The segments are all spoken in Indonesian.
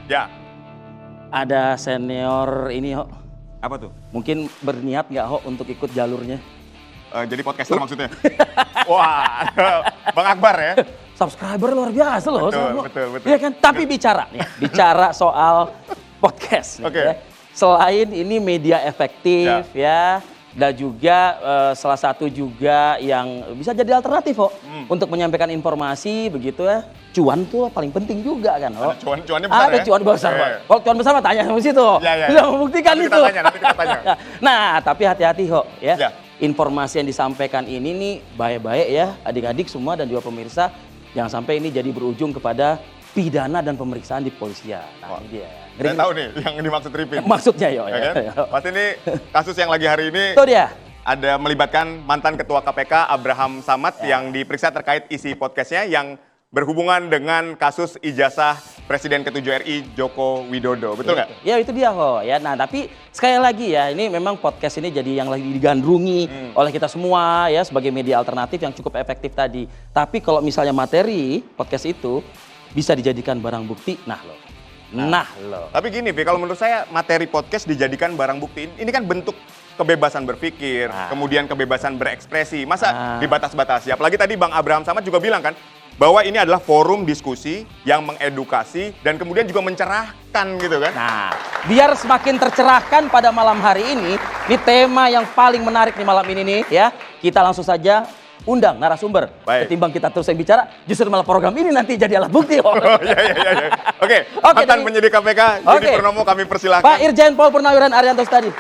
Ya. Ada senior ini, Ho. Apa tuh? Mungkin berniat nggak, Ho, untuk ikut jalurnya? Jadi podcaster maksudnya? Wah, Bang Akbar ya? Subscriber luar biasa loh. Betul. Iya kan? Tapi bicara soal podcast. Oke. Ya. Selain ini media efektif ya, dan juga salah satu juga yang bisa jadi alternatif, Ho, untuk menyampaikan informasi begitu ya. Cuan tuh paling penting juga kan, Ho. Cuannya besar Ada ya? cuan besar, Pak. Kalau cuan besar mah tanya sama situ. Iya. Bisa membuktikan Nanti itu. nanti kita tanya. Nah, tapi hati-hati, Ho, ya. Ya. Informasi yang disampaikan ini nih baik-baik ya, adik-adik semua dan juga pemirsa, jangan sampai ini jadi berujung kepada pidana dan pemeriksaan di polisian. Nah, ini dia. Saya tahu nih yang dimaksud Ripin. Maksudnya yo. Ya kan? Pasti ini kasus yang lagi hari ini Itu dia. ada melibatkan mantan Ketua KPK Abraham Samad yang diperiksa terkait isi podcastnya yang berhubungan dengan kasus ijazah Presiden ke-7 RI Joko Widodo. Betul nggak? Ya itu dia, Ho. Ya, nah tapi sekali lagi ya, ini memang podcast ini jadi yang lagi digandrungi oleh kita semua ya sebagai media alternatif yang cukup efektif tadi. Tapi kalau misalnya materi podcast itu bisa dijadikan barang bukti, nah loh. Tapi gini, Vi, kalau menurut saya materi podcast dijadikan barang bukti. Ini kan bentuk kebebasan berpikir, kemudian kebebasan berekspresi. Masa dibatas-batasi? Apalagi tadi Bang Abraham Samad juga bilang kan, bahwa ini adalah forum diskusi yang mengedukasi dan kemudian juga mencerahkan gitu kan. Nah, biar semakin tercerahkan pada malam hari ini tema yang paling menarik di malam ini nih ya. Kita langsung saja undang narasumber. Baik. Ketimbang kita terus yang bicara, justru malah program ini nanti jadi alat bukti. Oh, iya. Oke, mantan penyidik KPK, Yudi Purnomo kami persilahkan. Pak Irjen Pol Purnawiran Arianto Stadi.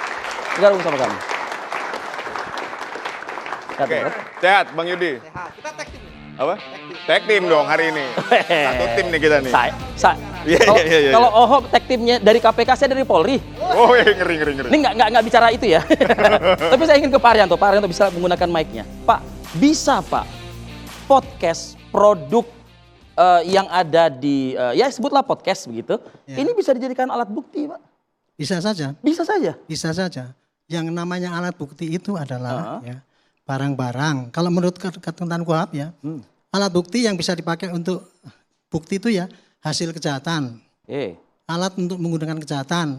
Bergabung sama kami. Oke, sehat Bang Yudi? Sehat. Kita tag team. Apa? Tag team dong hari ini. Satu tim nih kita nih. Iya. Kalau Oho tag timnya dari KPK, saya dari Polri. Oh iya, ngeri. Ini nggak bicara itu ya. Tapi saya ingin ke Pak Arianto. Pak Arianto bisa menggunakan mic-nya. Pak, bisa Pak podcast produk yang ada di ya sebutlah podcast begitu. Ya. Ini bisa dijadikan alat bukti, Pak. Bisa saja. Bisa saja. Bisa saja. Yang namanya alat bukti itu adalah ya barang-barang. Kalau menurut ketentuan KUHP ya, alat bukti yang bisa dipakai untuk bukti itu ya hasil kejahatan. Alat untuk menggunakan kejahatan.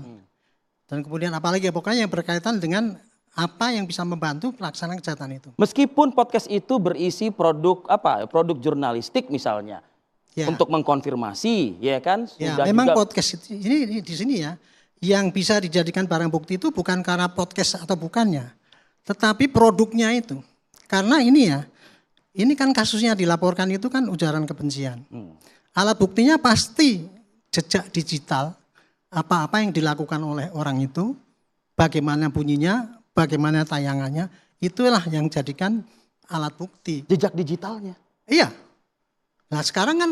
Dan kemudian apalagi ya pokoknya yang berkaitan dengan apa yang bisa membantu pelaksanaan kejahatan itu. Meskipun podcast itu berisi produk produk jurnalistik misalnya. Ya. Untuk mengkonfirmasi, ya kan? Ya, Sudah memang juga... podcast ini di sini ya, yang bisa dijadikan barang bukti itu bukan karena podcast atau bukannya, tetapi produknya itu. Karena ini ya, ini kan kasusnya dilaporkan itu kan ujaran kebencian. Alat buktinya pasti jejak digital, apa-apa yang dilakukan oleh orang itu, bagaimana bunyinya, bagaimana tayangannya, itulah yang jadikan alat bukti. Jejak digitalnya. Iya. Nah sekarang kan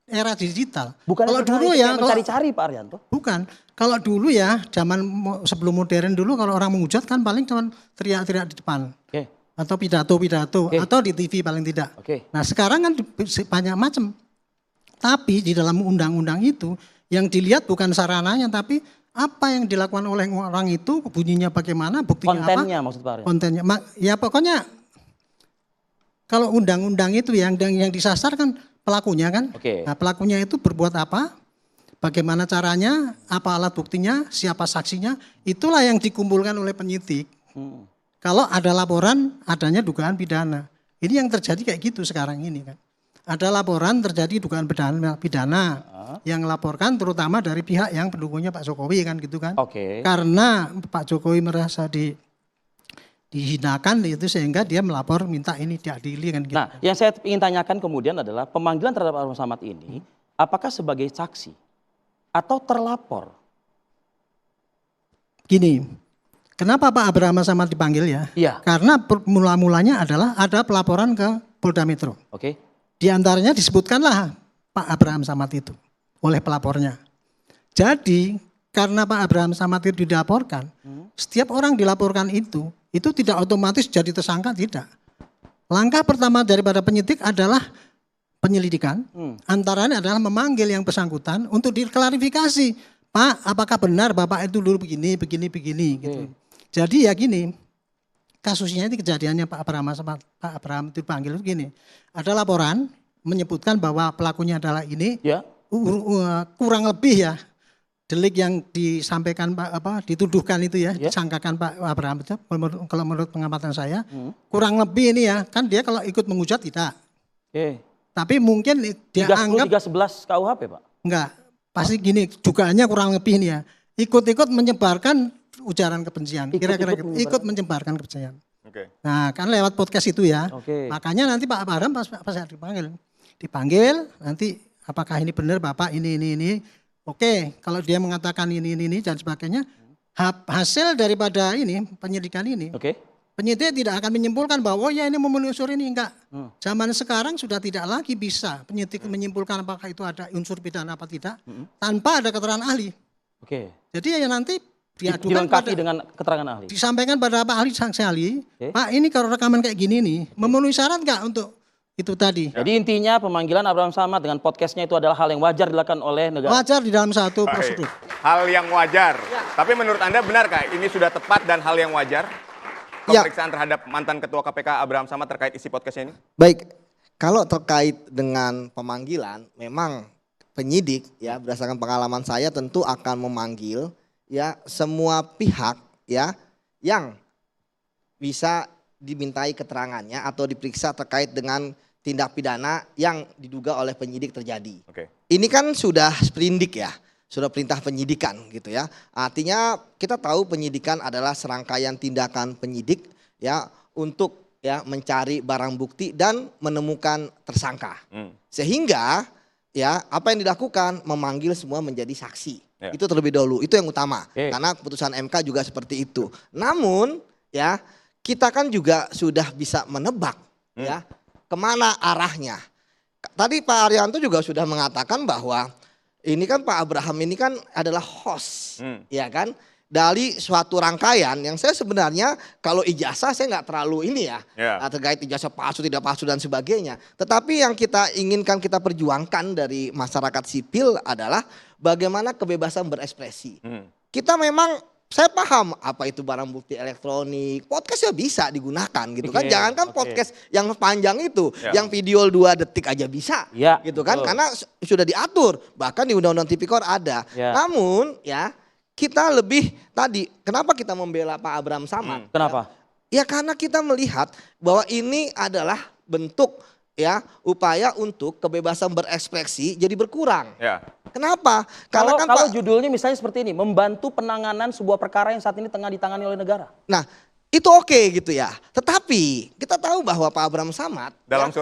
era digital. Bukan kalau dulu ya, mencari-cari Pak Arianto. Bukan. Kalau dulu ya, zaman sebelum modern dulu kalau orang menghujat kan paling cuma teriak-teriak di depan. Atau pidato-pidato, atau di TV paling tidak. Nah sekarang kan banyak macam. Tapi di dalam undang-undang itu yang dilihat bukan sarananya, tapi apa yang dilakukan oleh orang itu, bunyinya bagaimana, buktinya kontennya, apa. Maksud Pak Arianto. Kontennya. Ya pokoknya kalau undang-undang itu yang disasar kan pelakunya kan. Nah pelakunya itu berbuat apa, bagaimana caranya, apa alat buktinya, siapa saksinya, itulah yang dikumpulkan oleh penyidik. Kalau ada laporan adanya dugaan pidana. Ini yang terjadi kayak gitu sekarang ini kan. Ada laporan terjadi dugaan pidana yang laporkan terutama dari pihak yang pendukungnya Pak Jokowi kan gitu kan. Karena Pak Jokowi merasa dihinakan itu sehingga dia melapor minta ini diadili kan gitu. Nah, yang saya ingin tanyakan kemudian adalah pemanggilan terhadap Abraham Samad ini apakah sebagai saksi atau terlapor? Gini, kenapa Pak Abraham Samad dipanggil ya? Iya. Karena mula-mulanya adalah ada pelaporan ke Polda Metro. Di antaranya disebutkanlah Pak Abraham Samad itu oleh pelapornya. Jadi karena Pak Abraham Samad itu dilaporkan, setiap orang dilaporkan itu tidak otomatis jadi tersangka, tidak. Langkah pertama daripada penyidik adalah penyelidikan. Antaranya adalah memanggil yang bersangkutan untuk diklarifikasi. Pak, apakah benar Bapak itu dulu begini gitu. Jadi ya gini, kasusnya ini kejadiannya Pak Abraham itu dipanggil itu gini. Ada laporan menyebutkan bahwa pelakunya adalah ini, kurang lebih ya delik yang disampaikan dituduhkan itu ya, disangkakan Pak Abraham itu kalau menurut pengamatan saya kurang lebih ini ya, kan dia kalau ikut menghujat tidak. Tapi mungkin dia 30, anggap 311 KUHP, Pak. enggak, pasti gini, dugaannya kurang lebih ini ya. Ikut-ikut menyebarkan ujaran kebencian. Kira-kira ikut menyebarkan kebencian. Nah, kan lewat podcast itu ya. Makanya nanti Pak Abraham pas dipanggil nanti apakah ini benar Bapak ini. Oke, kalau dia mengatakan ini dan sebagainya, hasil daripada ini penyidikan ini, penyidik tidak akan menyimpulkan bahwa ya ini memenuhi unsur ini, enggak. Zaman sekarang sudah tidak lagi bisa penyidik menyimpulkan apakah itu ada unsur pidana apa tidak tanpa ada keterangan ahli. Jadi ya nanti diadukan dilengkapi dengan keterangan ahli. Disampaikan pada Pak ahli, saksi ahli, Pak ini kalau rekaman kayak gini nih memenuhi syarat enggak untuk itu tadi. Jadi intinya pemanggilan Abraham Samad dengan podcastnya itu adalah hal yang wajar dilakukan oleh negara. Wajar di dalam satu prosedur. Hal yang wajar. Tapi menurut Anda benarkah ini sudah tepat dan hal yang wajar? Pemeriksaan terhadap mantan Ketua KPK Abraham Samad terkait isi podcastnya ini? Baik, kalau terkait dengan pemanggilan, memang penyidik ya berdasarkan pengalaman saya tentu akan memanggil ya semua pihak ya yang bisa dimintai keterangannya atau diperiksa terkait dengan tindak pidana yang diduga oleh penyidik terjadi. Ini kan sudah sprindik ya, sudah perintah penyidikan gitu ya. Artinya kita tahu penyidikan adalah serangkaian tindakan penyidik ya untuk ya mencari barang bukti dan menemukan tersangka. Sehingga ya apa yang dilakukan memanggil semua menjadi saksi. Itu terlebih dahulu, itu yang utama. Karena keputusan MK juga seperti itu. Namun ya kita kan juga sudah bisa menebak ya kemana arahnya. Tadi Pak Arianto juga sudah mengatakan bahwa ini kan Pak Abraham ini kan adalah host ya kan dari suatu rangkaian yang saya sebenarnya kalau ijazah saya nggak terlalu ini ya terkait ijazah palsu tidak palsu dan sebagainya. Tetapi yang kita inginkan kita perjuangkan dari masyarakat sipil adalah bagaimana kebebasan berekspresi. Kita memang saya paham apa itu barang bukti elektronik, podcast ya bisa digunakan gitu kan. Jangankan podcast yang panjang itu, yang video 2 detik aja bisa gitu kan. Karena sudah diatur, bahkan di Undang-Undang Tipikor ada. Namun ya kita lebih tadi, kenapa kita membela Pak Abraham Samad? Kenapa? Ya karena kita melihat bahwa ini adalah bentuk ya upaya untuk kebebasan berekspresi jadi berkurang. Kenapa? Karena kalau judulnya misalnya seperti ini, membantu penanganan sebuah perkara yang saat ini tengah ditangani oleh negara. Nah, itu oke gitu ya. Tetapi kita tahu bahwa Pak Abraham Samad dalam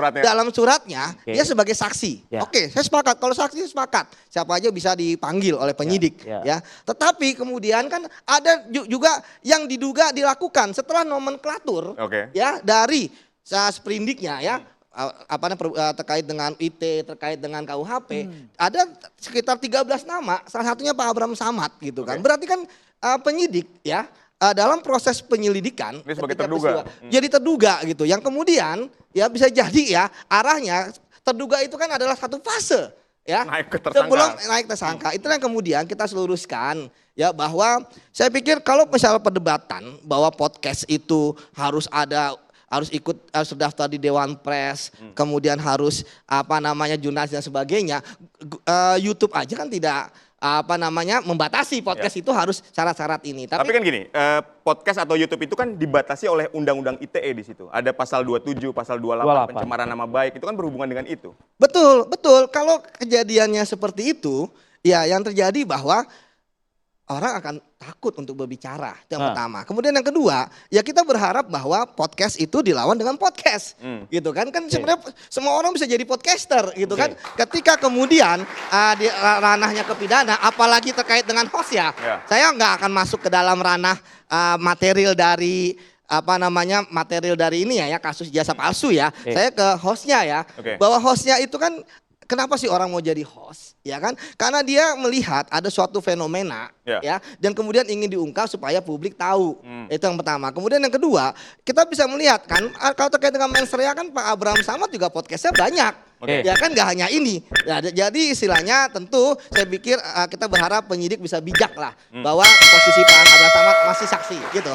suratnya dia sebagai saksi. Oke, saya sepakat. Kalau saksi saya sepakat. Siapa aja bisa dipanggil oleh penyidik ya. Tetapi kemudian kan ada juga yang diduga dilakukan setelah nomenklatur ya dari sprindiknya ya. Terkait dengan IT, terkait dengan KUHP, ada sekitar 13 nama, salah satunya Pak Abraham Samad gitu kan. Berarti kan penyidik ya dalam proses penyelidikan ini sebagai terduga. Jadi terduga gitu. Yang kemudian ya bisa jadi ya arahnya terduga itu kan adalah satu fase ya. Sebelum naik tersangka. Itulah yang kemudian kita seluruskan ya bahwa saya pikir kalau misalnya perdebatan bahwa podcast itu harus terdaftar di Dewan Pers, kemudian harus jurnalis dan sebagainya. YouTube aja kan tidak membatasi podcast itu harus syarat-syarat ini. Tapi kan gini, podcast atau YouTube itu kan dibatasi oleh Undang-Undang ITE di situ. Ada pasal 27, pasal 28 pencemaran nama baik, itu kan berhubungan dengan itu. Betul. Kalau kejadiannya seperti itu, ya yang terjadi bahwa orang akan takut untuk berbicara, itu yang pertama. Kemudian yang kedua, ya kita berharap bahwa podcast itu dilawan dengan podcast, gitu kan? Kan sebenarnya semua orang bisa jadi podcaster, gitu kan? Ketika kemudian di ranahnya ke pidana, apalagi terkait dengan host ya, saya nggak akan masuk ke dalam ranah material dari material dari ini ya kasus jasa palsu ya. Saya ke hostnya ya, bahwa hostnya itu kan. Kenapa sih orang mau jadi host, ya kan? Karena dia melihat ada suatu fenomena, ya, dan kemudian ingin diungkap supaya publik tahu. Itu yang pertama. Kemudian yang kedua, kita bisa melihat kan, kalau terkait dengan mensrea kan Pak Abraham Samad juga podcastnya banyak, ya kan? Gak hanya ini. Ya, jadi istilahnya tentu saya pikir kita berharap penyidik bisa bijak lah, bahwa posisi Pak Abraham Samad masih saksi, gitu.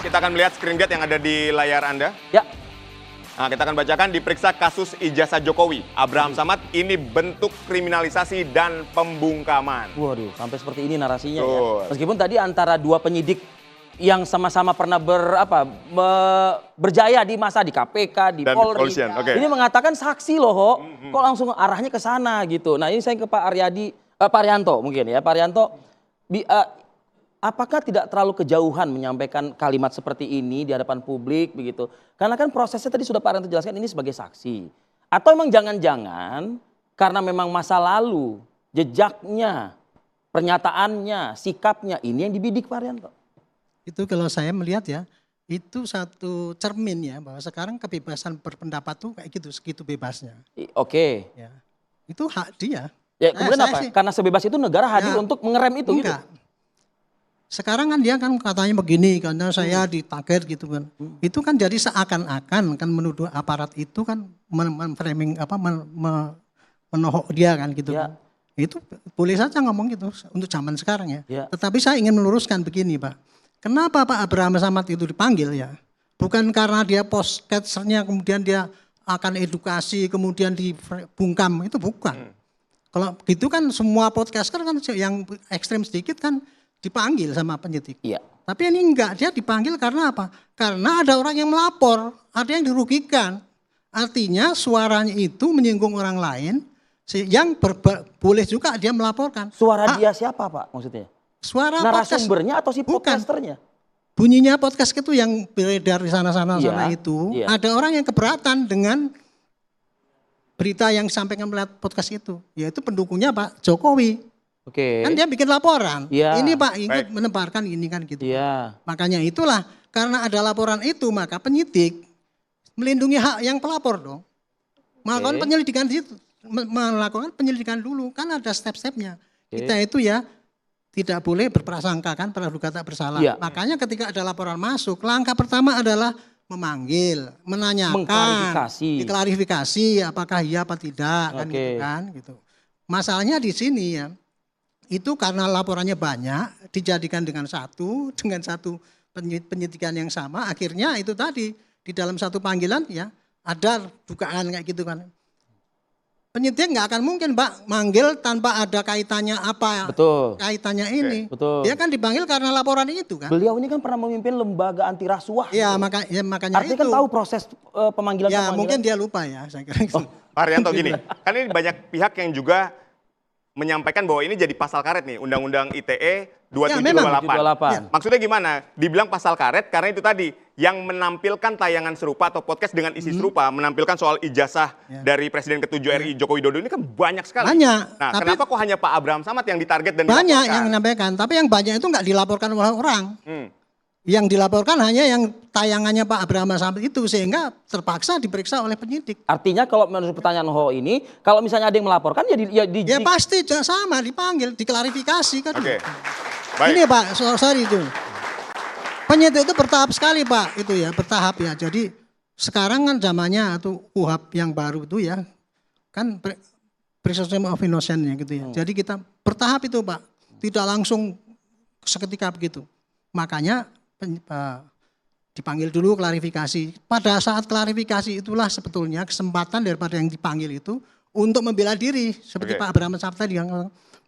Kita akan melihat screenshot yang ada di layar Anda. Ya. Nah, kita akan bacakan diperiksa kasus ijazah Jokowi. Abraham Samad ini bentuk kriminalisasi dan pembungkaman. Waduh, sampai seperti ini narasinya Betul. ya. Meskipun tadi antara dua penyidik yang sama-sama pernah berjaya di masa di KPK, di Dan Polri. kepolisian, oke. Ini mengatakan saksi loh, Ho. Kok langsung arahnya ke sana gitu. Nah, ini saya ke Pak Arianto mungkin ya. Pak Arianto, apakah tidak terlalu kejauhan menyampaikan kalimat seperti ini di hadapan publik begitu? Karena kan prosesnya tadi sudah Pak Arianto jelaskan ini sebagai saksi. Atau memang jangan-jangan karena memang masa lalu, jejaknya, pernyataannya, sikapnya ini yang dibidik Pak Arianto? Itu kalau saya melihat ya, itu satu cermin ya bahwa sekarang kebebasan berpendapat tuh kayak gitu, segitu bebasnya. Oke. Ya. Itu hak dia. Ya, kemudian apa? Karena sebebas itu negara hadir Ya, untuk mengerem itu enggak. gitu. Sekarang kan dia kan katanya begini, karena saya ditarget gitu kan. Itu kan jadi seakan-akan kan menuduh aparat itu kan memframing menohok dia kan gitu. Ya. Kan. Itu boleh saja ngomong gitu untuk zaman sekarang ya. Ya. Tetapi saya ingin meluruskan begini Pak. Kenapa Pak Abraham Samad itu dipanggil ya? Bukan karena dia postcatchernya kemudian dia akan edukasi kemudian dibungkam, itu bukan. Kalau gitu kan semua podcaster kan yang ekstrem sedikit kan dipanggil sama penyidik. Iya. Tapi ini enggak, dia dipanggil karena apa? Karena ada orang yang melapor, ada yang dirugikan. Artinya suaranya itu menyinggung orang lain yang boleh juga dia melaporkan. Suara dia siapa Pak maksudnya? Suara podcast. Narasumbernya atau si Bukan. podcasternya? Bunyinya podcast itu yang beredar di sana-sana Iya, itu, iya. ada orang yang keberatan dengan berita yang disampaikan melalui podcast itu, yaitu pendukungnya Pak Jokowi. Oke. Kan dia bikin laporan. Iya. Ini Pak ikut Baik. menebarkan ini kan gitu. Iya. Makanya itulah karena ada laporan itu maka penyidik melindungi hak yang pelapor dong. Melakukan Oke. penyelidikan itu, melakukan penyelidikan dulu kan ada step-stepnya. Oke. Kita itu ya tidak boleh berprasangka kan praduga tak bersalah. Iya. Makanya ketika ada laporan masuk, langkah pertama adalah memanggil, menanyakan, diklarifikasi apakah iya apa tidak kan Oke. gitu kan gitu. Masalahnya di sini ya. Itu karena laporannya banyak, dijadikan dengan satu penyidikan yang sama, akhirnya itu tadi di dalam satu panggilan ya ada dugaan kayak gitu kan. Penyidik nggak akan mungkin Pak manggil tanpa ada kaitannya apa, Betul. kaitannya ini. Betul. Dia kan dipanggil karena laporan itu kan. Beliau ini kan pernah memimpin lembaga anti rasuah. Ya, gitu. makanya Artinya itu. kan tahu proses pemanggilan. Ya mungkin dia lupa ya saya kira. Pak Arianto gini, kan ini banyak pihak yang juga menyampaikan bahwa ini jadi pasal karet nih, Undang-Undang ITE 2728. 2728. Maksudnya gimana? Dibilang pasal karet karena itu tadi yang menampilkan tayangan serupa atau podcast dengan isi serupa, menampilkan soal ijazah dari Presiden ke-7 RI Joko Widodo ini kan banyak sekali. Banyak, Nah, tapi- kenapa kok hanya Pak Abraham Samad yang ditarget dan Banyak dilaporkan? yang menyampaikan, tapi yang banyak itu nggak dilaporkan oleh orang. Yang dilaporkan hanya yang tayangannya Pak Abraham Samad itu sehingga terpaksa diperiksa oleh penyidik. Artinya kalau menurut pertanyaan Ho ini, kalau misalnya ada yang melaporkan Ya pasti sama dipanggil, diklarifikasi kan. Oke. Baik. Ini Pak, sorry itu. Penyidik itu bertahap sekali Pak, itu ya bertahap ya. Jadi sekarang kan zamannya atau KUHP yang baru itu ya, kan presumption of innocence ya gitu ya. Jadi kita bertahap itu Pak, tidak langsung seketika begitu. Makanya dipanggil dulu klarifikasi. Pada saat klarifikasi itulah sebetulnya kesempatan daripada yang dipanggil itu untuk membela diri. Seperti Pak Abraham Samad tadi yang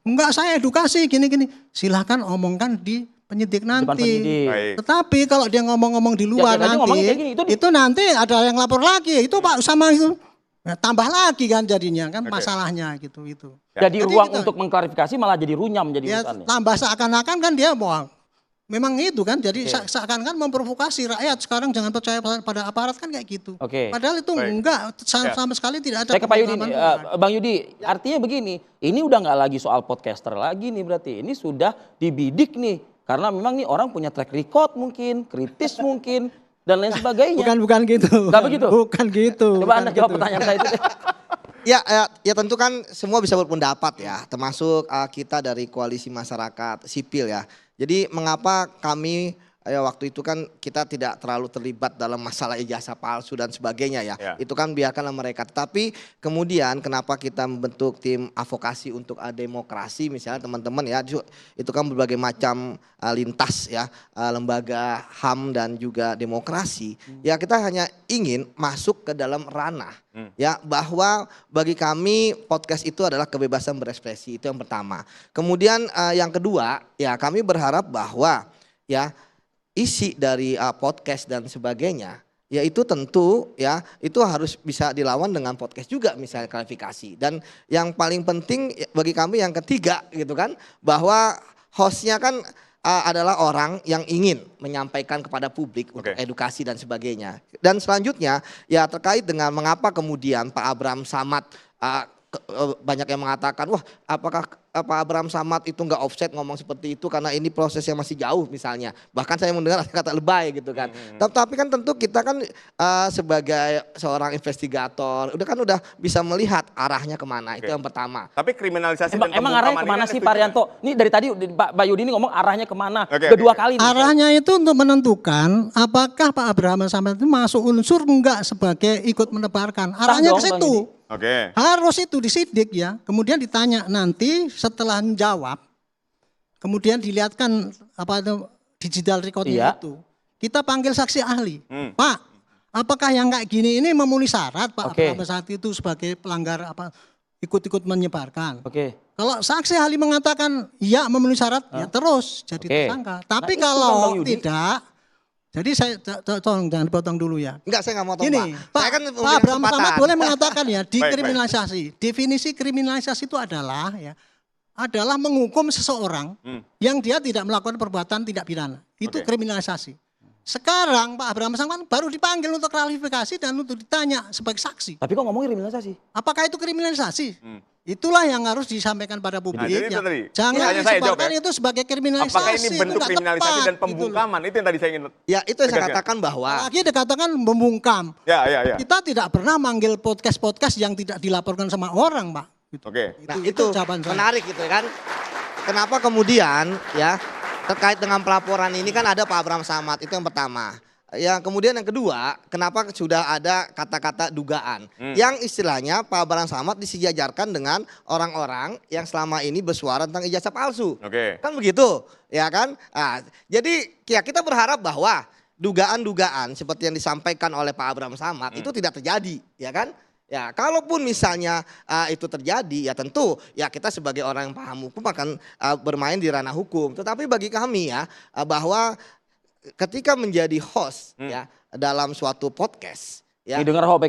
enggak saya edukasi gini-gini. Silahkan omongkan di penyidik nanti. Baik. Tetapi kalau dia ngomong-ngomong di luar tadi nanti, ngomongnya kayak gini, itu nanti ada yang lapor lagi. Itu Pak sama itu. Nah, tambah lagi kan jadinya kan masalahnya gitu itu. Jadi Jadi ruang kita- untuk mengklarifikasi malah jadi runyam jadi Ya urusannya. tambah seakan-akan kan dia mau memang itu kan jadi seakan-akan memprovokasi rakyat sekarang jangan percaya pada aparat kan kayak gitu. Oke. Padahal itu Baik. enggak sama sekali tidak ada. Saya ke Pak Yudi, pengalaman. Bang Yudi, artinya begini, ini udah nggak lagi soal podcaster lagi nih berarti, ini sudah dibidik nih, karena memang nih orang punya track record mungkin, kritis mungkin, dan lain sebagainya. Bukan gitu. Nggak begitu? Bukan gitu. Coba bukan Anda jawab gitu. pertanyaan saya itu. Ya tentu kan semua bisa berpendapat ya, termasuk kita dari koalisi masyarakat sipil ya. Jadi mengapa kami ya waktu itu kan kita tidak terlalu terlibat dalam masalah ijazah palsu dan sebagainya ya. Itu kan biarkanlah mereka. Tapi kemudian kenapa kita membentuk tim advokasi untuk demokrasi misalnya teman-teman ya, itu kan berbagai macam lintas ya, lembaga HAM dan juga demokrasi. Ya kita hanya ingin masuk ke dalam ranah ya, bahwa bagi kami podcast itu adalah kebebasan berekspresi, itu yang pertama. Kemudian yang kedua ya, kami berharap bahwa ya isi dari podcast dan sebagainya, ya itu tentu ya itu harus bisa dilawan dengan podcast juga misalnya klarifikasi. Dan yang paling penting bagi kami yang ketiga gitu kan, bahwa hostnya kan adalah orang yang ingin menyampaikan kepada publik untuk edukasi dan sebagainya. Dan selanjutnya ya terkait dengan mengapa kemudian Pak Abraham Samad banyak yang mengatakan, wah apakah Pak Abraham Samad itu nggak offset ngomong seperti itu karena ini prosesnya masih jauh misalnya. Bahkan saya mendengar kata lebay gitu kan. Tapi kan tentu kita kan sebagai seorang investigator udah bisa melihat arahnya kemana. Itu yang pertama. Tapi kriminalisasi emang arahnya kemana sih Pak Arianto? Ini dari tadi Pak Bayudi ini ngomong arahnya kemana? Kedua kali. Arahnya itu untuk menentukan apakah Pak Abraham Samad itu masuk unsur enggak sebagai ikut menebarkan. Arahnya ke situ. Harus itu disidik ya. Kemudian ditanya nanti setelah menjawab, kemudian dilihatkan apa itu digital recording itu. Kita panggil saksi ahli. Pak, apakah yang kayak gini ini memenuhi syarat Pak Abraham saat itu sebagai pelanggar apa ikut-ikut menyebarkan? Kalau saksi ahli mengatakan ya memenuhi syarat, ya terus jadi tersangka. Tapi kalau tidak, jadi saya tolong jangan dipotong dulu ya. Enggak, saya enggak mau potong, Pak. Pak Abraham Samad boleh mengatakan ya, dikriminalisasi. Definisi kriminalisasi itu adalah menghukum seseorang yang dia tidak melakukan perbuatan tidak pidana. Itu kriminalisasi. Sekarang Pak Abraham Samad baru dipanggil untuk klarifikasi dan untuk ditanya sebagai saksi. Tapi kok ngomongin kriminalisasi? Apakah itu kriminalisasi? Itulah yang harus disampaikan pada publik. Nah, jangan disebutkan itu sebagai kriminalisasi. Apakah ini bentuk kriminalisasi dan pembungkaman? Itu yang tadi saya ingin. Ya itu yang saya katakan bahwa. Lagi dikatakan membungkam. Ya. Kita tidak pernah manggil podcast yang tidak dilaporkan sama orang, Pak. Gitu. Nah itu menarik gitu kan. Kenapa kemudian ya terkait dengan pelaporan ini kan ada Pak Abraham Samad, itu yang pertama. Ya kemudian yang kedua, kenapa sudah ada kata-kata dugaan yang istilahnya Pak Abraham Samad disejajarkan dengan orang-orang yang selama ini bersuara tentang ijazah palsu. Kan begitu, ya kan? Nah, jadi ya kita berharap bahwa dugaan-dugaan seperti yang disampaikan oleh Pak Abraham Samad itu tidak terjadi, ya kan? Ya, kalaupun misalnya itu terjadi, ya tentu ya kita sebagai orang yang paham hukum akan bermain di ranah hukum. Tetapi bagi kami ya bahwa ketika menjadi host ya dalam suatu podcast ya. Dengar kok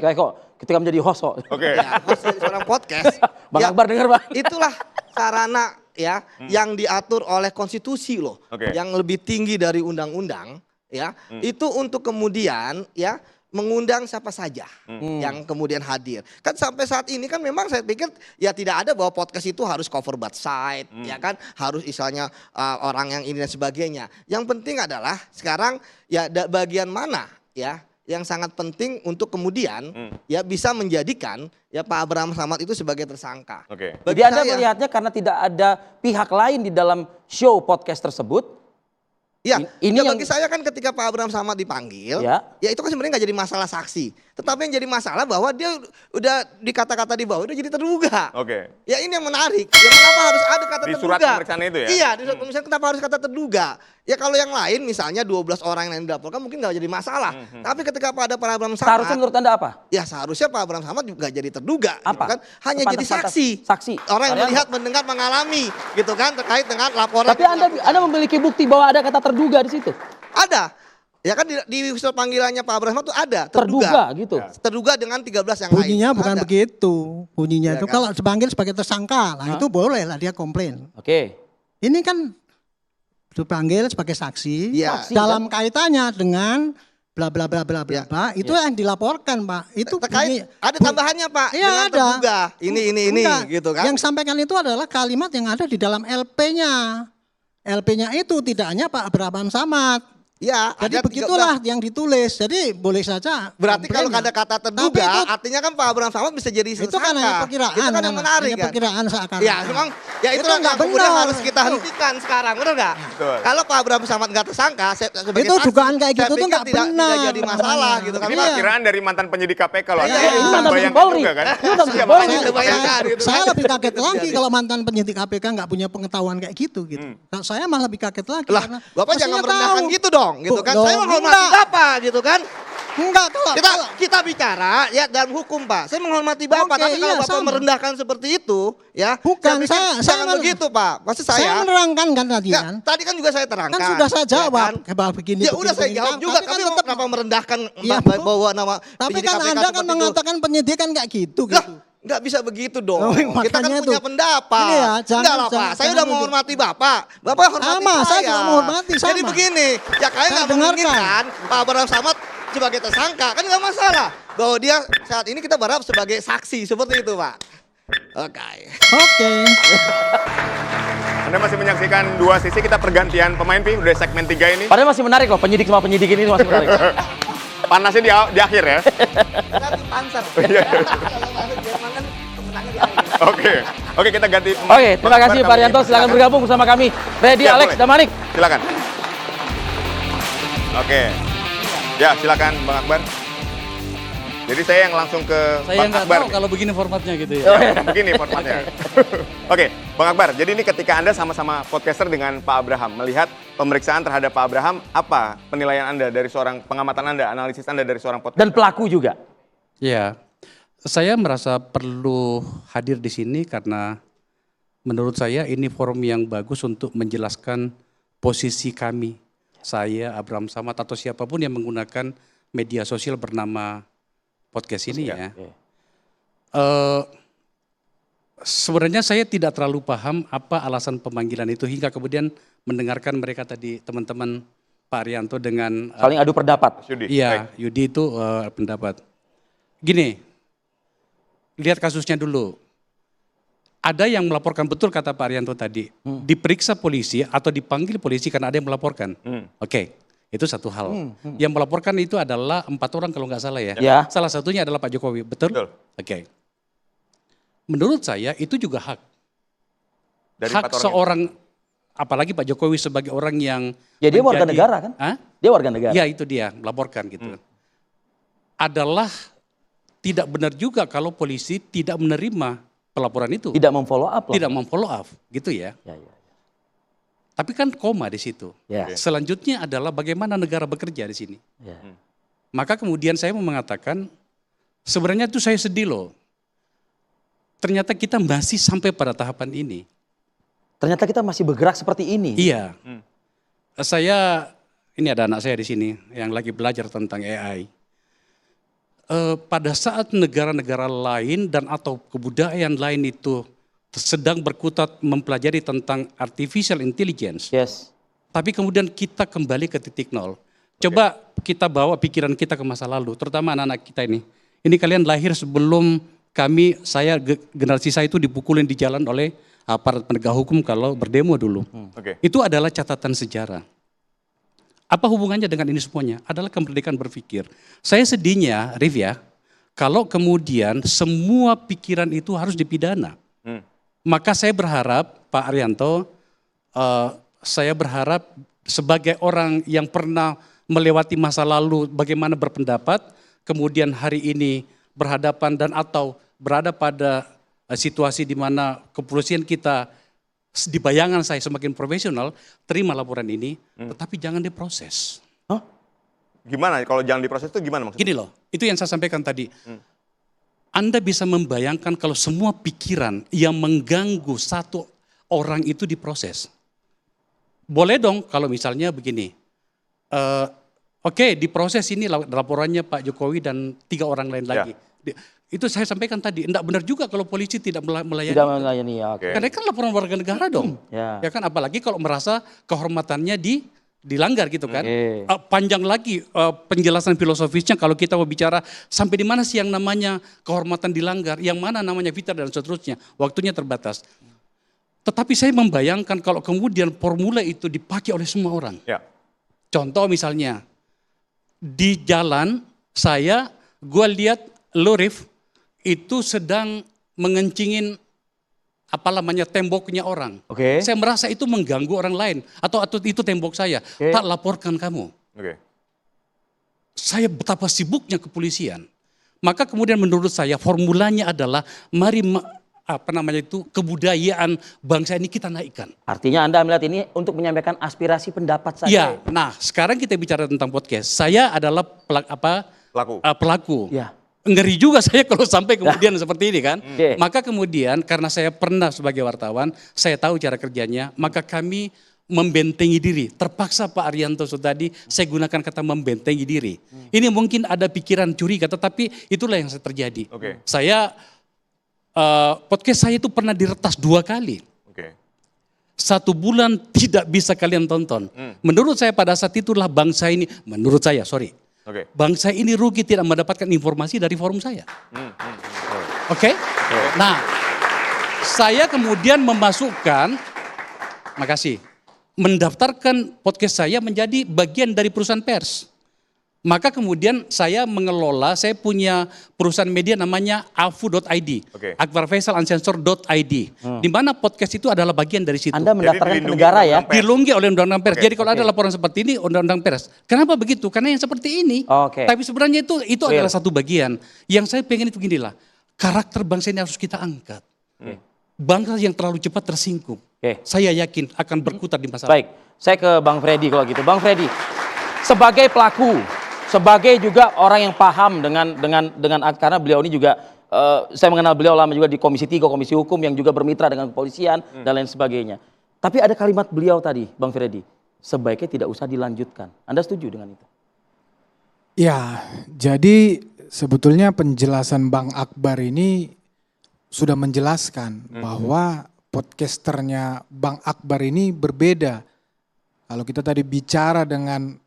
ketika menjadi host kok. Ya, host dari seorang podcast. Bang Akbar dengar, Bang. Itulah sarana ya yang diatur oleh konstitusi loh. Yang lebih tinggi dari undang-undang ya. Itu untuk kemudian ya mengundang siapa saja yang kemudian hadir. Kan sampai saat ini kan memang saya pikir ya tidak ada bahwa podcast itu harus cover both side, ya kan, harus istilahnya orang yang ini dan sebagainya. Yang penting adalah sekarang ya bagian mana ya yang sangat penting untuk kemudian ya bisa menjadikan ya Pak Abraham Samad itu sebagai tersangka. Jadi Anda melihatnya karena tidak ada pihak lain di dalam show podcast tersebut. Ya, bagi saya kan ketika Pak Abraham Samad dipanggil, ya itu kan sebenarnya nggak jadi masalah saksi. Tetapi yang jadi masalah bahwa dia udah dikata-kata di bawah udah jadi terduga. Ya ini yang menarik. Ya mengapa harus ada kata terduga? Di surat pemeriksaan itu ya? Iya, di surat pemeriksaan kenapa harus kata terduga? Ya kalau yang lain misalnya 12 orang yang dilaporkan mungkin nggak jadi masalah. Tapi ketika ada Pak Abraham Samad. Seharusnya menurut Anda apa? Ya seharusnya Pak Abraham Samad juga jadi terduga. Apa? Gitu kan? Hanya jadi saksi. Orang yang melihat, mendengar, mengalami gitu kan terkait dengan laporan. Tapi Anda memiliki bukti bahwa ada kata terduga di situ? Ada. Ya kan di surat panggilannya Pak Abraham itu ada terduga gitu. Terduga dengan 13 yang bunyinya lain. Bukan ada. Begitu. Bunyinya ya itu kan? kalau dipanggil sebagai tersangka, nah itu boleh lah dia komplain. Ini kan dipanggil sebagai saksi dalam kaitannya dengan bla bla bla bla bla itu yang dilaporkan, Pak. Itu terkait ada tambahannya, Pak. Iya ada. Terduga. Ini gitu kan. Yang sampaikan itu adalah kalimat yang ada di dalam LP-nya. LP-nya itu tidak hanya Pak Abraham Samad. Ya, Jadi ada begitulah yang ditulis. Jadi boleh saja. Berarti kalau komplainnya. ada kata Tapi terduga, itu, artinya kan Pak Abraham Samad bisa jadi itu kan hanya tersangka. perkiraan. Itu kan yang menarik hanya kan. perkiraan seakan. Ya, memang ya itu yang nggak kemudian benar. harus kita hentikan sekarang, benar nggak? Betul. Kalau Pak Abraham Samad nggak tersangka, sebagai Itu saksi, dugaan kayak saya gitu tuh pikir nggak benar. tidak jadi masalah gitu kan. Ini Iya. perkiraan dari mantan penyidik KPK loh. Iya, Artinya itu bisa mantan bayangkan Polri. juga kan. Itu mantan Iya, Polri. makanya Bisa bayangkan gitu Saya kan. lebih kaget Itu lagi terjadi. kalau mantan penyidik KPK nggak punya pengetahuan kayak gitu. Nah, saya malah lebih kaget lagi. Lah, karena Bapak jangan mestinya merendahkan tahu. gitu dong, gitu kan. Loh, Saya menghormati enggak. Bapak gitu kan. Enggak, kalau Kita bicara ya dalam hukum Pak. Saya menghormati Bapak, Oke, tapi kalau iya, Bapak sama. merendahkan seperti itu, ya. Bukan, pikir saya jangan begitu Pak. Maksud saya saya. menerangkan kan tadi Enggak, kan. tadi kan juga saya terangkan. Kan sudah saya ya jawab, kan? bahwa begini, Ya begini, udah saya begini. jawab juga, Tapi tapi kan tetap- kenapa merendahkan Iya, bahwa nama Tapi penyidik kan KPK Anda kan seperti itu? mengatakan penyidik kan kayak gitu. Lah, gitu. nggak bisa begitu dong. Oh, Kita kan makanya punya itu. pendapat. Ini ya, jangan- Enggak lah Pak, jangan- saya jangan udah begitu. menghormati Bapak. Bapak hormati Sama, saya juga menghormati, Jadi sama. begini, ya kalian Saya nggak dengarkan. menginginkan Pak Abraham Samad sebagai tersangka, kan nggak masalah. Bahwa dia saat ini kita berharap sebagai saksi, seperti itu Pak. Oke. Oke. Anda masih menyaksikan dua sisi, kita pergantian pemain Pi, udah segmen 3 ini. Padahal masih menarik loh, penyidik sama penyidik ini masih menarik. Panasnya di akhir ya. Nanti panser. Iya. Kalau masuk Jerman kan kemenangan di akhir. Oke. Oke, kita ganti pemain. Oke, terima kasih Pak Arianto, silakan bergabung bersama kami. Ready, Ya, Alex, boleh. Damanik. Silakan. Oke. Ya, silakan Bang Akbar. Jadi saya yang langsung ke Saya Bang nggak Akbar. tahu kalau begini formatnya gitu ya. Ya, begini formatnya. Oke, Bang Akbar. Jadi ini ketika Anda sama-sama podcaster dengan Pak Abraham, melihat pemeriksaan terhadap Pak Abraham, apa penilaian Anda dari seorang pengamatan Anda, analisis Anda dari seorang podcaster? Dan pelaku juga. Ya, saya merasa perlu hadir di sini karena menurut saya ini forum yang bagus untuk menjelaskan posisi kami. Saya, Abraham Samad atau siapapun yang menggunakan media sosial bernama podcast ini ya. Sebenarnya saya tidak terlalu paham apa alasan pemanggilan itu hingga kemudian mendengarkan mereka tadi teman-teman Pak Arianto dengan Saling adu pendapat. Yudi. Baik. iya, Yudi itu pendapat. Gini, lihat kasusnya dulu. Ada yang melaporkan, betul kata Pak Arianto tadi, diperiksa polisi atau dipanggil polisi karena ada yang melaporkan. Oke, itu satu hal. Yang melaporkan itu adalah 4 orang kalau nggak salah ya. Ya. Salah satunya adalah Pak Jokowi, betul? Betul. Oke. Menurut saya itu juga hak. Dari Hak 4 orang seorang, apalagi Pak Jokowi sebagai orang yang Ya dia warga menjadi- negara kan? Hah? Dia warga negara. Ya itu dia, melaporkan gitu. Adalah tidak benar juga kalau polisi tidak menerima pelaporan itu. Tidak memfollow up. Tidak memfollow up, gitu ya. Ya, ya. Tapi kan koma di situ. Ya. Selanjutnya adalah bagaimana negara bekerja di sini. Ya. Maka kemudian saya mau mengatakan, sebenarnya itu saya sedih loh. Ternyata kita masih sampai pada tahapan ini. Ternyata kita masih bergerak seperti ini. Iya. Saya, ini ada anak saya di sini yang lagi belajar tentang AI. Pada saat negara-negara lain dan atau kebudayaan lain itu sedang berkutat mempelajari tentang artificial intelligence, Yes. tapi kemudian kita kembali ke titik nol. Coba kita bawa pikiran kita ke masa lalu, terutama anak-anak kita ini. Ini kalian lahir sebelum generasi saya itu dipukulin di jalan oleh aparat penegak hukum kalau berdemo dulu. Oke. Itu adalah catatan sejarah. Apa hubungannya dengan ini semuanya? Adalah kemerdekaan berpikir. Saya sedihnya, Rif ya, kalau kemudian semua pikiran itu harus dipidana. Maka saya berharap, Pak Arianto, saya berharap sebagai orang yang pernah melewati masa lalu bagaimana berpendapat, kemudian hari ini berhadapan dan atau berada pada situasi di mana kepolisian kita di bayangan saya semakin profesional, terima laporan ini, tetapi jangan diproses. Gimana kalau jangan diproses itu gimana maksudnya? Gini loh, itu yang saya sampaikan tadi. Anda bisa membayangkan kalau semua pikiran yang mengganggu satu orang itu diproses. Boleh dong kalau misalnya begini, oke, diproses ini laporannya Pak Jokowi dan 3 orang lain lagi. Itu saya sampaikan tadi, enggak benar juga kalau polisi tidak melayani. Tidak melayani ya. Oke. Karena kan laporan warga negara dong. Ya. Ya kan, apalagi kalau merasa kehormatannya dilanggar gitu kan. Oke. Panjang lagi penjelasan filosofisnya kalau kita mau bicara sampai di mana sih yang namanya kehormatan dilanggar, yang mana namanya fitrah dan seterusnya. Waktunya terbatas. Tetapi saya membayangkan kalau kemudian formula itu dipakai oleh semua orang. Ya. Contoh misalnya, di jalan gue lihat lo Rif, itu sedang mengencingin temboknya orang. Oke. Saya merasa itu mengganggu orang lain atau itu tembok saya. Tak laporkan kamu. Saya betapa sibuknya kepolisian. Maka kemudian menurut saya formulanya adalah mari kebudayaan bangsa ini kita naikkan. Artinya Anda melihat ini untuk menyampaikan aspirasi pendapat saja. Ya, nah sekarang kita bicara tentang podcast. Saya adalah pelaku. Ya. Ngeri juga saya kalau sampai kemudian seperti ini kan. Oke. Maka kemudian karena saya pernah sebagai wartawan, saya tahu cara kerjanya, maka kami membentengi diri. Terpaksa Pak Arianto tadi saya gunakan kata membentengi diri. Ini mungkin ada pikiran curiga, tetapi itulah yang terjadi. Saya podcast saya itu pernah diretas 2 kali. 1 bulan tidak bisa kalian tonton. Menurut saya pada saat itulah bangsa ini, bangsa ini rugi tidak mendapatkan informasi dari forum saya. Oke? Nah, saya kemudian mendaftarkan podcast saya menjadi bagian dari perusahaan pers. Maka kemudian saya punya perusahaan media namanya afu.id, akbarfaisalancensored.id, di mana podcast itu adalah bagian dari situ. Anda mendaftarkan ke negara ya? Dilindungi oleh undang-undang pers. Jadi kalau ada laporan seperti ini, undang-undang pers. Kenapa begitu? Karena yang seperti ini. Tapi sebenarnya itu adalah satu bagian. Yang saya pengen itu beginilah, karakter bangsa ini harus kita angkat. Bangsa yang terlalu cepat tersinggung, saya yakin akan berkutat di masa. Baik, saya ke Bang Freddy kalau gitu. Bang Freddy, sebagai pelaku, sebagai juga orang yang paham dengan karena beliau ini juga saya mengenal beliau lama juga di Komisi 3, Komisi Hukum yang juga bermitra dengan kepolisian dan lain sebagainya. Tapi ada kalimat beliau tadi, Bang Freddy, sebaiknya tidak usah dilanjutkan. Anda setuju dengan itu? Ya, jadi sebetulnya penjelasan Bang Akbar ini sudah menjelaskan bahwa podcasternya Bang Akbar ini berbeda. Kalau kita tadi bicara tentang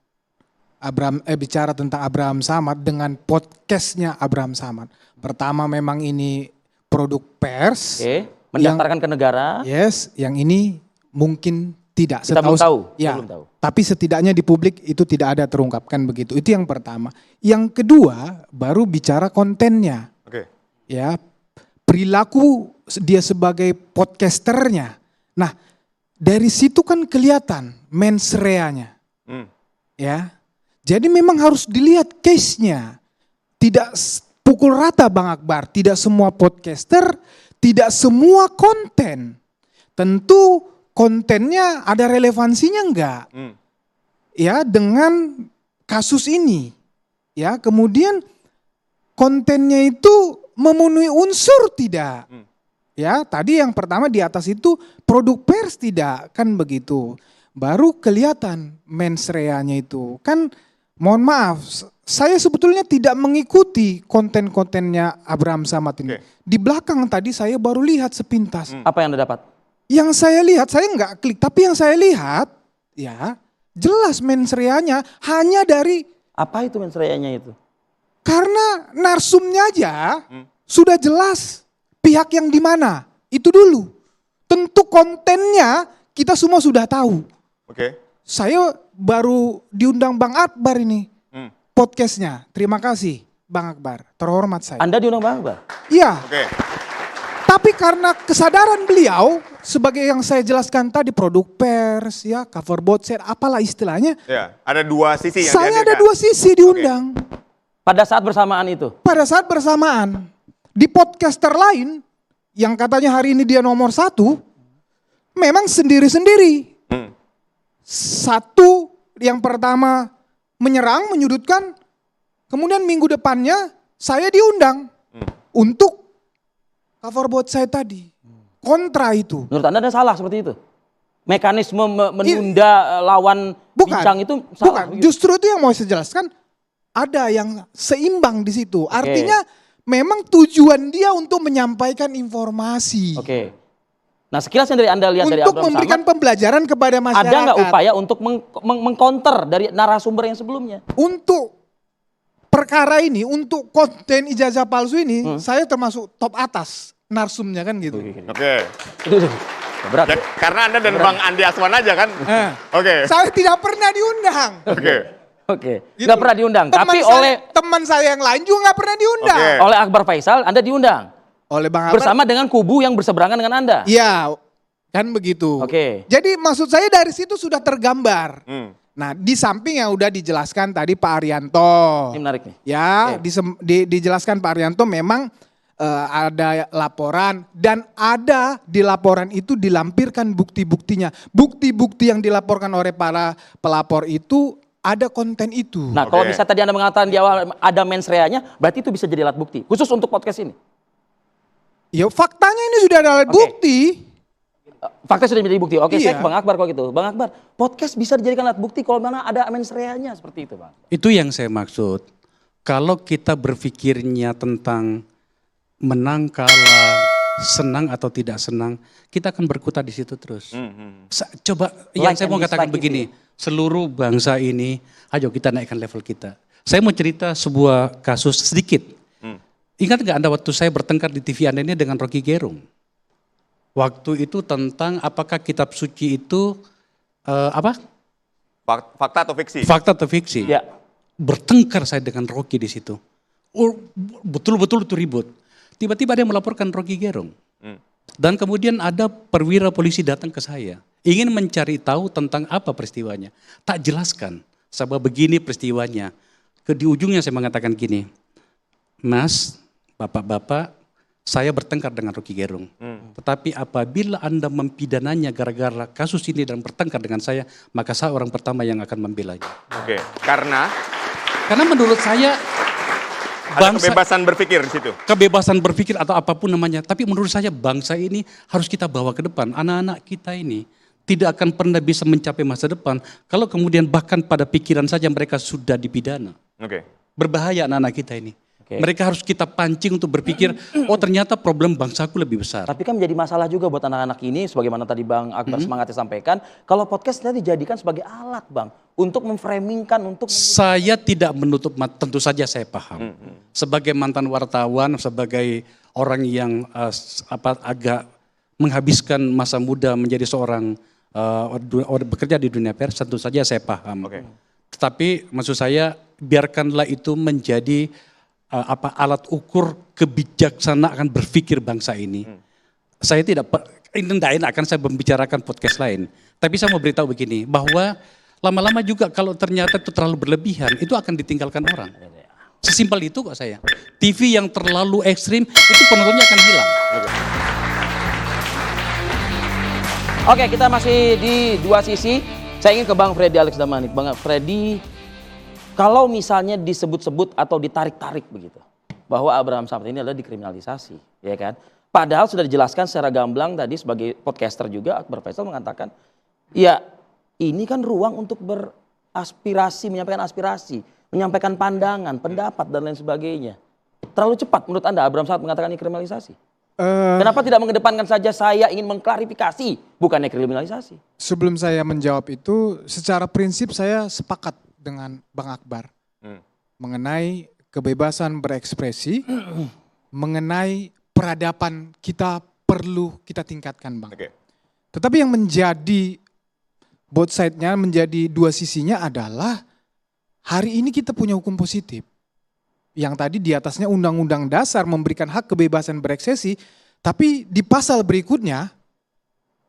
Abraham Samad dengan podcastnya Abraham Samad. Pertama memang ini produk pers. Mendaftarkan ke negara. Yes, yang ini mungkin tidak. Kita belum tahu. Ya, belum tahu. Tapi setidaknya di publik itu tidak ada terungkapkan begitu. Itu yang pertama. Yang kedua baru bicara kontennya. Ya, perilaku dia sebagai podcasternya. Nah, dari situ kan kelihatan mens reanya. Ya. Jadi memang harus dilihat case-nya. Tidak pukul rata Bang Akbar, tidak semua podcaster, tidak semua konten. Tentu kontennya ada relevansinya enggak? Ya, dengan kasus ini. Ya, kemudian kontennya itu memenuhi unsur tidak? Ya, tadi yang pertama di atas itu produk pers tidak, kan begitu. Baru kelihatan mens reanya itu. Kan mohon maaf, saya sebetulnya tidak mengikuti konten-kontennya Abraham Samad ini. Di belakang tadi saya baru lihat sepintas. Apa yang Anda dapat? Yang saya lihat, saya nggak klik, tapi yang saya lihat, ya jelas mens reanya hanya dari. Apa itu mens reanya itu? Karena narsumnya aja sudah jelas pihak yang di mana. Itu dulu. Tentu kontennya kita semua sudah tahu. Saya baru diundang Bang Akbar ini. Podcastnya. Terima kasih Bang Akbar. Terhormat saya. Anda diundang Bang Akbar? Iya. Tapi karena kesadaran beliau sebagai yang saya jelaskan tadi produk pers, ya cover board set, apalah istilahnya. Ya, ada 2 sisi yang saya ada dihadirkan. 2 sisi diundang. Pada saat bersamaan itu? Pada saat bersamaan. Di podcaster lain yang katanya hari ini dia nomor 1, memang sendiri-sendiri. Satu yang pertama menyerang, menyudutkan, kemudian minggu depannya saya diundang untuk cover board saya tadi. Kontra itu. Menurut Anda salah seperti itu? Mekanisme menunda lawan bincang itu salah? Bukan, justru itu yang mau saya jelaskan. Ada yang seimbang di situ. Artinya memang tujuan dia untuk menyampaikan informasi. Nah sekilas yang dari Anda lihat dari Abraham Samad, untuk memberikan pembelajaran kepada masyarakat. Ada nggak upaya untuk mengcounter dari narasumber yang sebelumnya? Untuk perkara ini, untuk konten ijazah palsu ini, saya termasuk top atas narsumnya kan gitu. Berat. Ya, karena Anda dan Bang Andi Aswan aja kan? Oke. Saya tidak pernah diundang. Oke. Oke. Gitu. Nggak pernah diundang. Tapi teman saya yang lain juga nggak pernah diundang. Oke. oleh Akbar Faisal Anda diundang. Oleh Bang Akbar. Bersama dengan kubu yang berseberangan dengan Anda. Iya, kan begitu. Oke. Jadi maksud saya dari situ sudah tergambar. Hmm. Nah, di samping yang udah dijelaskan tadi Pak Arianto. Ini menarik nih. Ya, dijelaskan Pak Arianto memang ada laporan dan ada di laporan itu dilampirkan bukti-buktinya. Bukti-bukti yang dilaporkan oleh para pelapor itu ada konten itu. Nah, kalau misalnya tadi Anda mengatakan di awal ada mens rea-nya, berarti itu bisa jadi alat bukti. Khusus untuk podcast ini. Ya faktanya ini sudah ada alat bukti. Fakta sudah menjadi bukti. Oke, Iya. saya ke Bang Akbar kalau gitu. Bang Akbar, podcast bisa dijadikan alat bukti kalau mana ada mens rea-nya seperti itu, Bang. Itu yang saya maksud. Kalau kita berpikirnya tentang menang kalah, senang atau tidak senang, kita akan berkutat di situ terus. Coba, yang saya mau katakan begini, seluruh bangsa ini, ayo kita naikkan level kita. Saya mau cerita sebuah kasus sedikit. Ingat nggak Anda waktu saya bertengkar di TV Anda ini dengan Rocky Gerung? Waktu itu tentang apakah kitab suci itu apa? Fakta atau fiksi? Fakta atau fiksi? Ya. Bertengkar saya dengan Rocky di situ. Betul-betul itu ribut. Tiba-tiba ada yang melaporkan Rocky Gerung. Dan kemudian ada perwira polisi datang ke saya. Ingin mencari tahu tentang apa peristiwanya. Tak jelaskan. Sebab begini peristiwanya. Di ujungnya saya mengatakan gini. Mas, bapak-bapak, saya bertengkar dengan Rocky Gerung. Tetapi apabila Anda mempidananya gara-gara kasus ini dan bertengkar dengan saya, maka saya orang pertama yang akan membelanya. Oke. Karena menurut saya ada kebebasan berpikir di situ. Kebebasan berpikir atau apapun namanya. Tapi menurut saya bangsa ini harus kita bawa ke depan. Anak-anak kita ini tidak akan pernah bisa mencapai masa depan kalau kemudian bahkan pada pikiran saja mereka sudah dipidana. Oke. Berbahaya anak-anak kita ini. Mereka harus kita pancing untuk berpikir, oh ternyata problem bangsaku lebih besar. Tapi kan menjadi masalah juga buat anak-anak ini, sebagaimana tadi Bang Akbar semangatnya sampaikan, kalau podcast nanti dijadikan sebagai alat, Bang, untuk memframingkan, untuk... Saya tidak menutup mata, tentu saja saya paham. Sebagai mantan wartawan, sebagai orang yang agak menghabiskan masa muda menjadi seorang bekerja di dunia pers, tentu saja saya paham. Tetapi maksud saya, biarkanlah itu menjadi alat ukur kebijaksanaan berpikir bangsa ini. Saya tidak akan saya membicarakan podcast lain. Tapi saya mau beritahu begini, bahwa lama-lama juga kalau ternyata itu terlalu berlebihan, itu akan ditinggalkan orang. Sesimpel itu kok saya. TV yang terlalu ekstrim, itu penontonnya akan hilang. Oke, kita masih di dua sisi. Saya ingin ke Bang Freddy Alex Damanik. Bang Freddy, kalau misalnya disebut-sebut atau ditarik-tarik begitu, bahwa Abraham Samad ini adalah dikriminalisasi, ya kan? Padahal sudah dijelaskan secara gamblang tadi sebagai podcaster juga, Akbar Faisal mengatakan, ya ini kan ruang untuk beraspirasi, menyampaikan aspirasi, menyampaikan pandangan, pendapat dan lain sebagainya. Terlalu cepat menurut Anda Abraham Samad mengatakan ini kriminalisasi? Kenapa tidak mengedepankan saja saya ingin mengklarifikasi, bukannya kriminalisasi? Sebelum saya menjawab itu, secara prinsip saya sepakat dengan Bang Akbar mengenai kebebasan berekspresi, mengenai peradaban kita perlu kita tingkatkan, Bang. Tetapi yang menjadi both side-nya, menjadi dua sisinya adalah hari ini kita punya hukum positif. Yang tadi di atasnya Undang-Undang Dasar memberikan hak kebebasan berekspresi, tapi di pasal berikutnya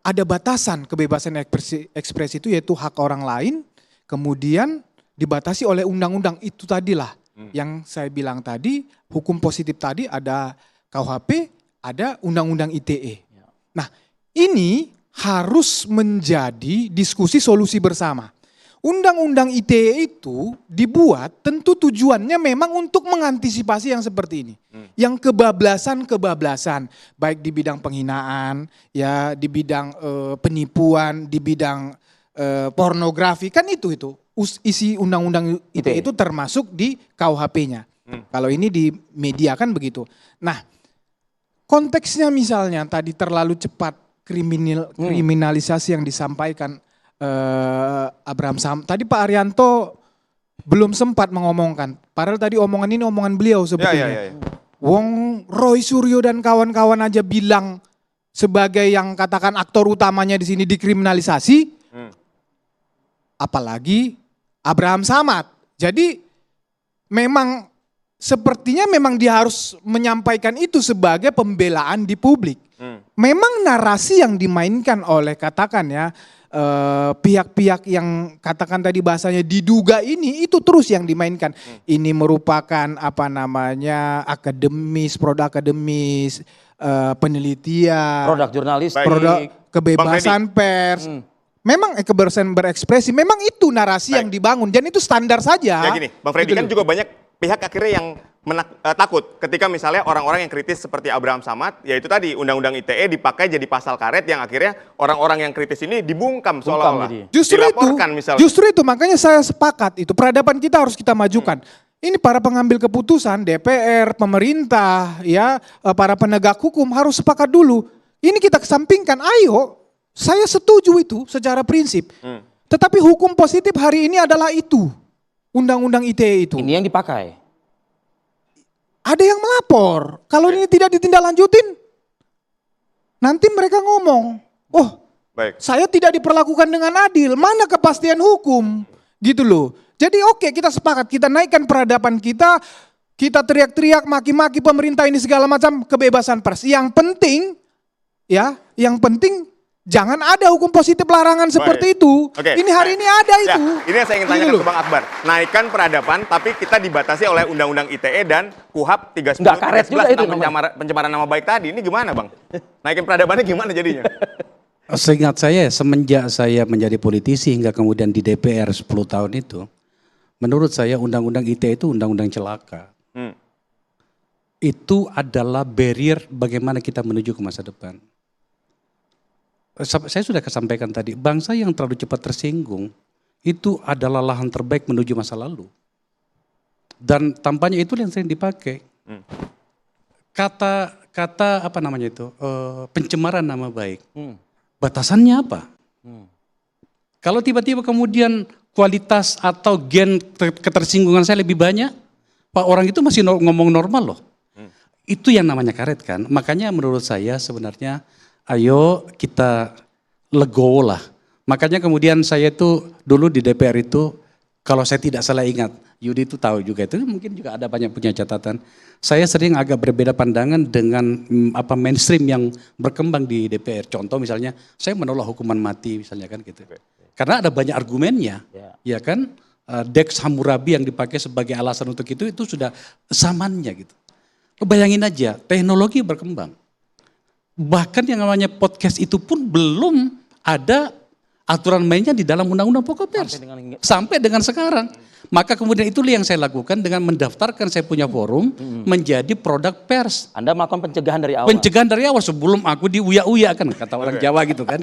ada batasan kebebasan ekspresi itu, yaitu hak orang lain, kemudian dibatasi oleh undang-undang itu tadilah yang saya bilang tadi, hukum positif tadi ada KUHP, ada undang-undang ITE. Nah, ini harus menjadi diskusi solusi bersama. Undang-undang ITE itu dibuat tentu tujuannya memang untuk mengantisipasi yang seperti ini. Yang kebablasan-kebablasan, baik di bidang penghinaan, ya di bidang penipuan, di bidang pornografi, kan itu isi undang-undang ITE itu termasuk di KUHP-nya. Kalau ini di media kan begitu. Nah, konteksnya misalnya tadi terlalu cepat kriminalisasi yang disampaikan Abraham Samad. Tadi Pak Arianto belum sempat mengomongkan. Padahal tadi omongan ini omongan beliau sebetulnya. Wong Roy Suryo dan kawan-kawan aja bilang sebagai yang katakan aktor utamanya di sini dikriminalisasi, apalagi Abraham Samad. Jadi memang sepertinya memang dia harus menyampaikan itu sebagai pembelaan di publik. Memang narasi yang dimainkan oleh katakan ya pihak-pihak yang katakan tadi bahasanya diduga ini itu terus yang dimainkan. Ini merupakan apa namanya akademis, produk akademis, penelitian, Produk jurnalistik, produk kebebasan pers. Memang kebebasan berekspresi, memang itu narasi yang dibangun dan itu standar saja. Ya gini, Bang Freddy kan juga banyak pihak akhirnya yang takut ketika misalnya orang-orang yang kritis seperti Abraham Samad, yaitu tadi Undang-Undang ITE dipakai jadi pasal karet yang akhirnya orang-orang yang kritis ini dibungkam seolah-olah. Justru itu makanya saya sepakat itu peradaban kita harus kita majukan. Ini para pengambil keputusan, DPR, pemerintah, ya para penegak hukum harus sepakat dulu. Ini kita kesampingkan, ayo. Saya setuju itu secara prinsip. Tetapi hukum positif hari ini adalah itu. Undang-undang ITE itu. Ini yang dipakai. Ada yang melapor. Kalau ini tidak ditindaklanjutin, nanti mereka ngomong, oh saya tidak diperlakukan dengan adil, mana kepastian hukum? Gitu loh. Jadi oke, kita sepakat, kita naikkan peradaban kita teriak-teriak, maki-maki pemerintah ini segala macam, kebebasan pers. Yang penting, jangan ada hukum positif larangan seperti itu. Ini hari ini ada itu. Ini yang saya ingin tanyakan ke Bang Akbar. Naikkan peradaban, tapi kita dibatasi oleh Undang-Undang ITE dan KUHP 39 tentang pencemaran nama baik tadi. Ini gimana Bang? Naikin peradabannya gimana jadinya? Seingat saya, semenjak saya menjadi politisi hingga kemudian di DPR 10 tahun itu, menurut saya Undang-Undang ITE itu undang-undang celaka. Itu adalah barrier bagaimana kita menuju ke masa depan. Saya sudah sampaikan tadi, bangsa yang terlalu cepat tersinggung itu adalah lahan terbaik menuju masa lalu. Dan tampaknya itu yang sering dipakai. Kata apa namanya itu, pencemaran nama baik. Batasannya apa? Kalau tiba-tiba kemudian kualitas atau gen ketersinggungan saya lebih banyak, Pak orang itu masih ngomong normal loh. Itu yang namanya karet kan. Makanya menurut saya sebenarnya ayo kita legowo lah. Makanya kemudian saya itu dulu di DPR itu, kalau saya tidak salah ingat, Yudi itu tahu juga itu, mungkin juga ada banyak punya catatan. Saya sering agak berbeda pandangan dengan mainstream yang berkembang di DPR. Contoh misalnya, saya menolak hukuman mati misalnya kan gitu. Karena ada banyak argumennya, ya kan. Dex Hammurabi yang dipakai sebagai alasan untuk itu sudah zamannya gitu. Bayangin aja, teknologi berkembang. Bahkan yang namanya podcast itu pun belum ada aturan mainnya di dalam Undang-Undang Pokok Pers. Sampai dengan sekarang. Maka kemudian itulah yang saya lakukan dengan mendaftarkan saya punya forum menjadi produk pers. Anda melakukan pencegahan dari awal? Pencegahan dari awal sebelum aku diuya-uya kan, kata orang Jawa gitu kan.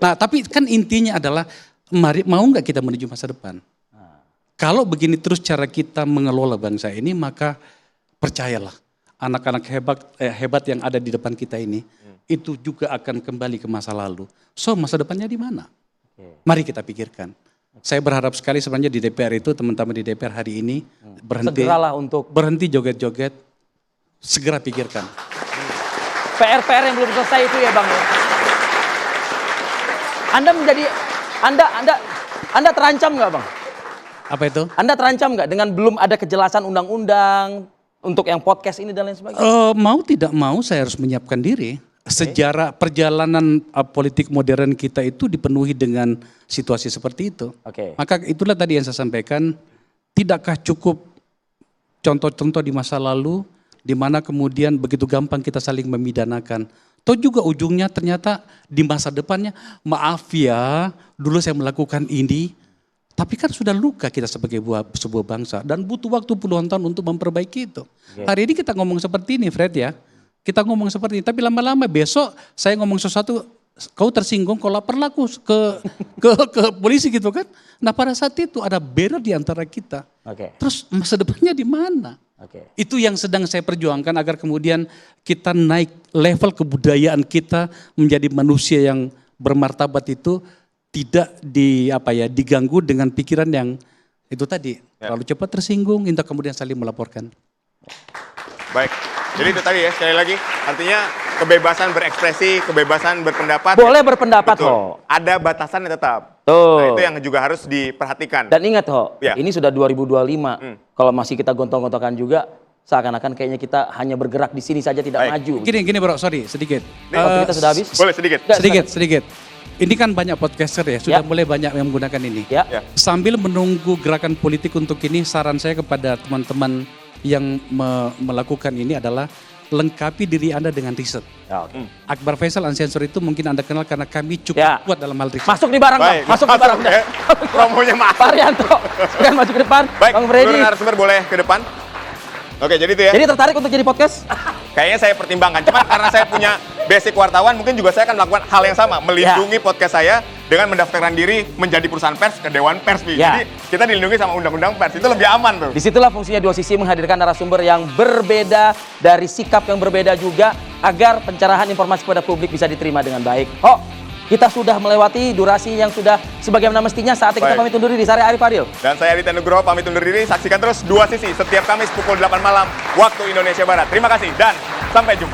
Nah tapi kan intinya adalah mari mau nggak kita menuju masa depan. Kalau begini terus cara kita mengelola bangsa ini maka percayalah. Anak-anak hebat yang ada di depan kita ini, itu juga akan kembali ke masa lalu. So masa depannya di mana? Mari kita pikirkan. Saya berharap sekali sebenarnya di DPR itu, teman-teman di DPR hari ini, berhenti joget-joget, segera pikirkan. PR-PR yang belum selesai itu ya Bang. Anda terancam nggak Bang? Apa itu? Anda terancam nggak dengan belum ada kejelasan undang-undang, untuk yang podcast ini dan lain sebagainya? Mau tidak mau saya harus menyiapkan diri. Sejarah perjalanan politik modern kita itu dipenuhi dengan situasi seperti itu. Maka itulah tadi yang saya sampaikan, tidakkah cukup contoh-contoh di masa lalu di mana kemudian begitu gampang kita saling memidanakan. Toh juga ujungnya ternyata di masa depannya, maaf ya dulu saya melakukan ini, tapi kan sudah luka kita sebagai sebuah bangsa dan butuh waktu puluhan tahun untuk memperbaiki itu. Hari ini kita ngomong seperti ini Fred ya, kita ngomong seperti ini, tapi lama-lama besok saya ngomong sesuatu, kau tersinggung, kau lapor laku ke polisi gitu kan. Nah pada saat itu ada barrier di antara kita. Terus masa depannya di mana? Itu yang sedang saya perjuangkan agar kemudian kita naik level kebudayaan kita menjadi manusia yang bermartabat itu. Tidak diganggu dengan pikiran yang itu tadi terlalu cepat tersinggung, kemudian saling melaporkan. Baik, jadi itu tadi ya sekali lagi artinya kebebasan berekspresi, kebebasan berpendapat. Boleh berpendapat, Betul. Ho. Ada batasannya tetap. Tuh. Nah, itu yang juga harus diperhatikan. Dan ingat, Ho, Ya. ini sudah 2025. Kalau masih kita gontong-gontokan juga, seakan-akan kayaknya kita hanya bergerak di sini saja tidak Baik. maju. Gini bro, sorry sedikit. Waktu kita sudah habis. Boleh sedikit. Nggak, Sedikit. Ini kan banyak podcaster ya, sudah Ya. mulai banyak yang menggunakan ini. Ya. Ya. Sambil menunggu gerakan politik untuk ini, saran saya kepada teman-teman yang melakukan ini adalah lengkapi diri Anda dengan riset. Ya, oke. Akbar Faisal Unsensor itu mungkin Anda kenal karena kami cukup Ya. kuat dalam hal riset. Masuk di barang, Bang. Baik, Masuk di barang. ya. Promonya masuk. Pak Rianto, sekarang maju ke depan. Baik, Bang seluruh Freddy. narasumber boleh ke depan. Oke, jadi itu ya. Jadi tertarik untuk jadi podcast? Kayaknya saya pertimbangkan. Cuman karena saya punya basic wartawan, mungkin juga saya akan melakukan hal yang sama. Melindungi podcast saya dengan mendaftarkan diri menjadi perusahaan pers ke Dewan Pers. Nih. Ya. Jadi kita dilindungi sama undang-undang pers. Itu lebih aman tuh. Disitulah fungsinya dua sisi, menghadirkan narasumber yang berbeda, dari sikap yang berbeda juga, agar pencerahan informasi kepada publik bisa diterima dengan baik. Oh, kita sudah melewati durasi yang sudah sebagaimana mestinya. Saatnya kita Baik. pamit undur diri. Saya Arif Fadil. Dan saya Aditya Nugroho pamit undur diri. Saksikan terus Dua Sisi setiap Kamis pukul 8 malam waktu Indonesia Barat. Terima kasih dan sampai jumpa.